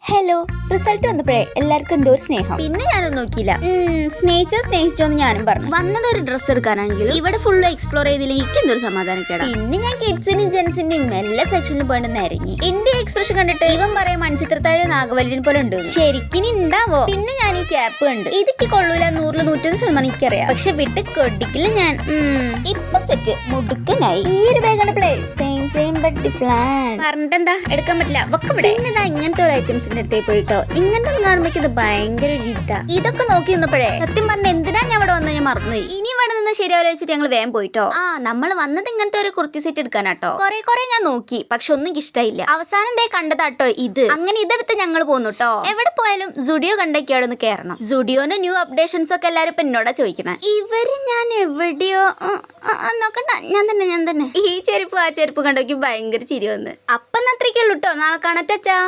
Hello, result വന്നപ്പോഴേ എല്ലാവർക്കും എന്തോ ഒരു സ്നേഹം. പിന്നെ ഞാനൊന്നും നോക്കിയില്ല. സ്നേഹിച്ചോ എന്ന് ഞാനും പറഞ്ഞു. വന്നതൊരു ഡ്രസ്സ് എടുക്കാനാണെങ്കിൽ ഇവിടെ ഫുള്ള് എക്സ്പ്ലോർ ചെയ്തില്ലെങ്കിൽ എനിക്ക് എന്തൊരു സമാധാനക്കേടാ. പിന്നെ ഞാൻ കിഡ്സിന്റെയും ജെൻസിന്റെയും എല്ലാ സെക്ഷനിലും പോയിട്ട് ഇറങ്ങി. എന്റെ എക്സ്പ്രഷൻ കണ്ടിട്ട് ഇവൻ പറയാൻ മൺചിത്രത്താഴ് നാഗവല്ലിനെ പോലെ ഉണ്ട്. ശരിക്കും ഉണ്ടാവോ? പിന്നെ ഞാൻ ഈ ക്യാപ്പ് കണ്ട് ഇതൊക്കെ കൊള്ളൂല, 100-101% എനിക്കറിയാം. പക്ഷെ വിട്ട് കൊടിക്കില്ല ഞാൻ. ഇപ്പൊ സെറ്റ് മുടുക്കനായി. ഈ ഒരു ബാഗാണ് പ്ലേ സെയിം ബട്ട് ഡിഫറെന്റ്. പറഞ്ഞിട്ടെന്താ എടുക്കാൻ പറ്റില്ല. പിന്നെ ഇങ്ങനത്തെ ഒരു ഐറ്റംസിന്റെ അടുത്തേ പോയിട്ടോ. ഇങ്ങനത്തെ കാണുമ്പോ ഇത് ഭയങ്കര ഒരു ഇതാ. ഇതൊക്കെ നോക്കി നിന്നപ്പോഴേ സത്യം പറഞ്ഞ എന്തിനാ ഞാൻ ഇവിടെ വന്ന് ഞാൻ മറന്നുപോയി. ഇനി ഇവിടെ നിന്ന് ശരിയാവില്ല വെച്ചിട്ട് ഞങ്ങൾ വേഗം പോയിട്ടോ. നമ്മൾ വന്നത് ഇങ്ങനത്തെ ഒരു കുർത്തി സെറ്റ് എടുക്കാനാട്ടോ. കുറെ ഞാൻ നോക്കി, പക്ഷെ ഒന്നും ഇഷ്ടമായില്ല. അവസാനം ദേ കണ്ടതാട്ടോ ഇത്. അങ്ങനെ ഇതെടുത്ത് ഞങ്ങൾ പോന്നുട്ടോ. എവിടെ പോയാലും സുഡിയോ കണ്ടേക്ക് അവിടെ ഒന്ന് കയറണം. സുഡിയോന്റെ ന്യൂ അപ്ഡേഷൻസ് ഒക്കെ എല്ലാരും ഇപ്പൊ എന്നോടാ ചോദിക്കണേ. ഇവര് ഞാൻ എവിടെയോ നോക്കണ്ട, ഞാൻ തന്നെ ഈ ചെരുപ്പ് ആ ചെരുപ്പ് കണ്ടോക്കി ഭയങ്കര ചിരി വന്ന്. അപ്പം അത്രയ്ക്കുള്ളൂ ട്ടോ. നാളെ കാണാറ്റാ.